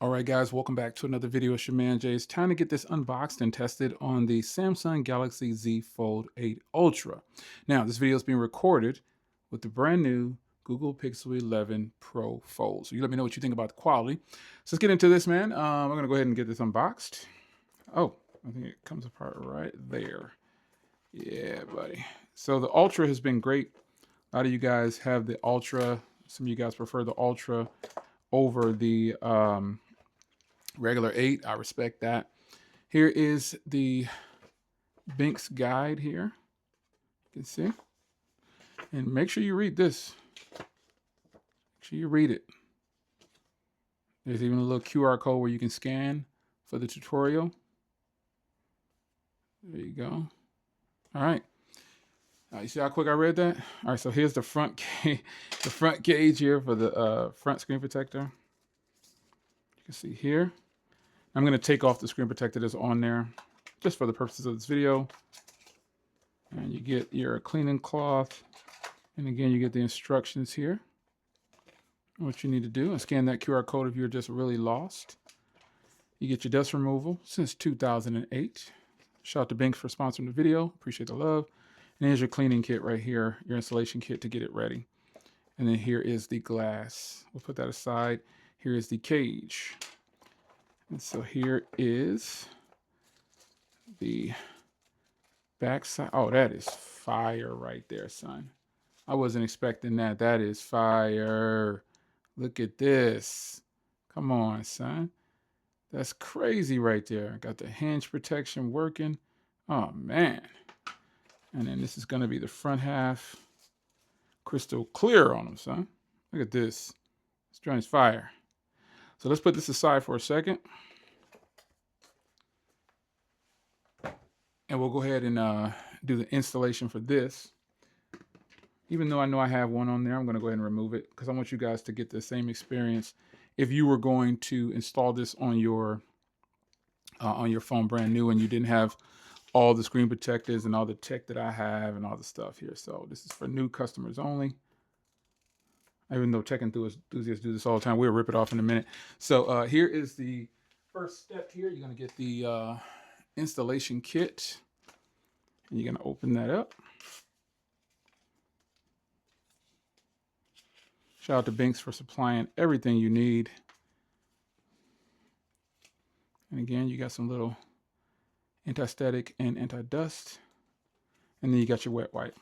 All right, guys, welcome back to another video. It's your man Jay. It's time to get this unboxed and tested on the Samsung Galaxy Z Fold 8 Ultra. Now, this video is being recorded with the brand new Google Pixel 11 Pro Fold. So you let me know what you think about the quality. So let's get into this, man. I'm going to go ahead and get this unboxed. Oh, I think it comes apart right there. Yeah, buddy. So the Ultra has been great. A lot of you guys have the Ultra. Some of you guys prefer the Ultra over the regular 8. I respect that. Here is the BENKS guide here. You can see. And make sure you read this. Make sure you read it. There's even a little QR code where you can scan for the tutorial. There you go. All right. You see how quick I read that? All right, so here's the front the front cage here for the front screen protector. You can see here. I'm going to take off the screen protector that's on there just for the purposes of this video. And you get your cleaning cloth. And again, you get the instructions here. What you need to do and scan that QR code if you're just really lost. You get your dust removal since 2008. Shout out to BENKS for sponsoring the video. Appreciate the love. And here's your cleaning kit right here, your installation kit to get it ready. And then here is the glass. We'll put that aside. Here is the cage. And so here is the back side. Oh, that is fire right there, son. I wasn't expecting that. That is fire. Look at this. Come on, son. That's crazy right there. Got the hinge protection working. Oh, man. And then this is going to be the front half. Crystal clear on them, son. Look at this. This joint is fire. So let's put this aside for a second. And we'll go ahead and do the installation for this. Even though I know I have one on there, I'm going to go ahead and remove it because I want you guys to get the same experience if you were going to install this on your phone brand new and you didn't have all the screen protectors and all the tech that I have and all the stuff here. So this is for new customers only. Even though tech enthusiasts do this all the time, we'll rip it off in a minute. So here is the first step here. You're going to get the installation kit. And you're going to open that up. Shout out to BENKS for supplying everything you need. And again, you got some little anti-static and anti-dust. And then you got your wet wipe.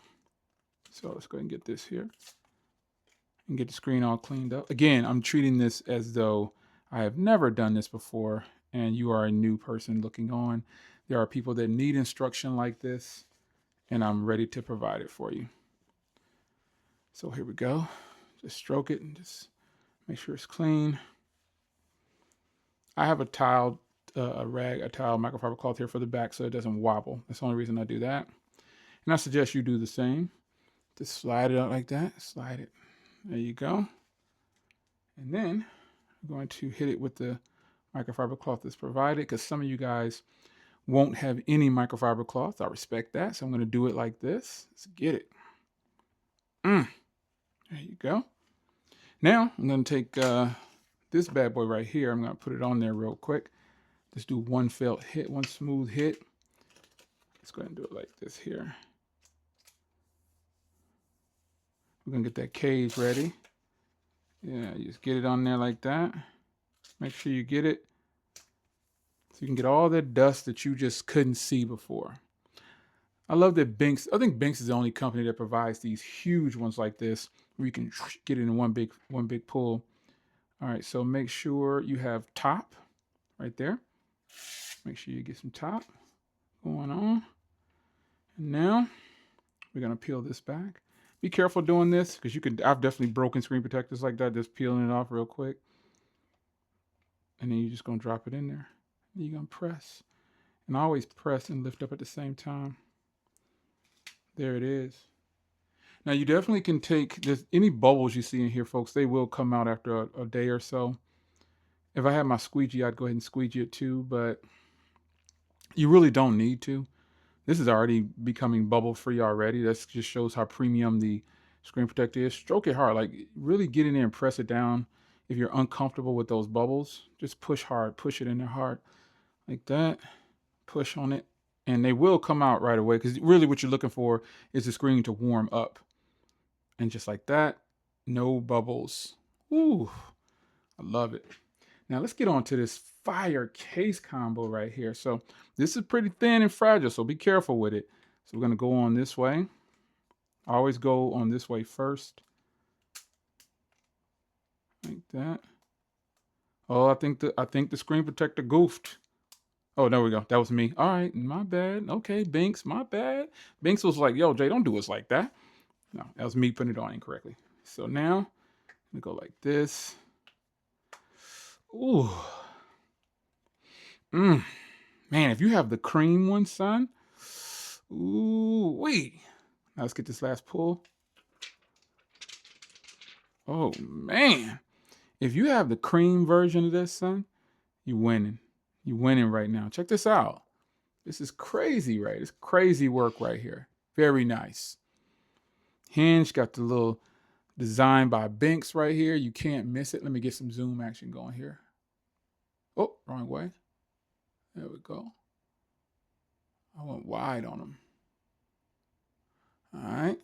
So let's go ahead and get this here. And get the screen all cleaned up. Again, I'm treating this as though I have never done this before and you are a new person looking on. There are people that need instruction like this, and I'm ready to provide it for you. So here we go. Just stroke it and just make sure it's clean. I have a towel microfiber cloth here for the back so it doesn't wobble. That's the only reason I do that. And I suggest you do the same. Just slide it out like that. Slide it. There you go. And then I'm going to hit it with the microfiber cloth that's provided because some of you guys won't have any microfiber cloth. I respect that. So I'm going to do it like this. Let's get it. There you go. Now I'm going to take this bad boy right here. I'm going to put it on there real quick. Just do one felt hit, one smooth hit. Let's go ahead and do it like this here. We're going to get that cage ready. Yeah, you just get it on there like that. Make sure you get it so you can get all that dust that you just couldn't see before. I love that BENKS, I think BENKS is the only company that provides these huge ones like this where you can get it in one big pull. All right, so make sure you have top right there. Make sure you get some top going on. And now we're going to peel this back. Be careful doing this because I've definitely broken screen protectors like that, just peeling it off real quick. And then you're just going to drop it in there. And you're going to press. And always press and lift up at the same time. There it is. Now you definitely can take this, any bubbles you see in here, folks, they will come out after a day or so. If I had my squeegee, I'd go ahead and squeegee it too, but you really don't need to. This is already becoming bubble free already. That just shows how premium the screen protector is. Stroke it hard, like really get in there and press it down. if you're uncomfortable with those bubbles, just push hard, push it in there hard like that, push on it, and they will come out right away, because really what you're looking for is the screen to warm up. And just like that, no bubbles. Ooh, I love it. Now let's get on to this fire case combo right here. So this is pretty thin and fragile, so be careful with it. So we're gonna go on this way. I always go on this way first. Like that. Oh, I think the screen protector goofed. Oh, there we go. That was me. All right, my bad. Okay, BENKS, my bad. BENKS was like, yo, Jay, don't do us like that. No, that was me putting it on incorrectly. So now, we go like this. Ooh. Man, if you have the cream one, son. Ooh, wait. Now let's get this last pull. Oh, man. If you have the cream version of this, son, you're winning. You're winning right now. Check this out. This is crazy, right? It's crazy work right here. Very nice. Hinge got the little design by BENKS right here. You can't miss it. Let me get some zoom action going here. Oh, wrong way. There we go. I went wide on them. All right.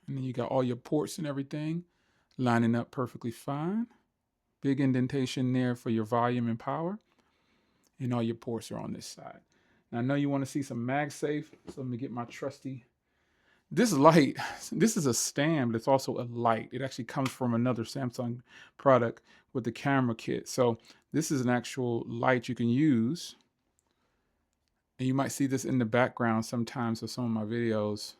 And then you got all your ports and everything lining up perfectly fine. Big indentation there for your volume and power. And all your ports are on this side. Now, I know you want to see some MagSafe, so let me get my trusty. This light, this is a stand, but it's also a light. It actually comes from another Samsung product with the camera kit. So this is an actual light you can use. And you might see this in the background sometimes of some of my videos.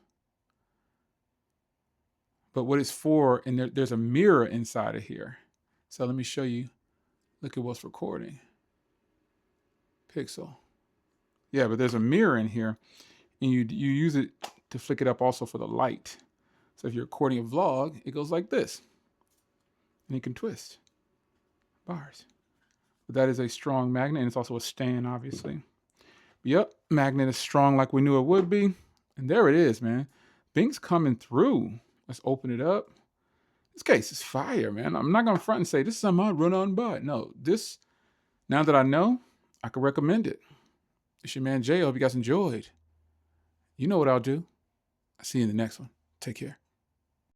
But what it's for, and there's a mirror inside of here. So let me show you. Look at what's recording. Pixel. Yeah, but there's a mirror in here, and you use it to flick it up also for the light. So if you're recording a vlog, it goes like this. And you can twist. Bars. But that is a strong magnet, and it's also a stand, obviously. Yep, magnet is strong like we knew it would be. And there it is, man. BENKS coming through. Let's open it up. This case is fire, man. I'm not going to front and say, this is something I'd run on by. No, this, now that I know, I can recommend it. It's your man Jay. I hope you guys enjoyed. You know what I'll do. I'll see you in the next one. Take care.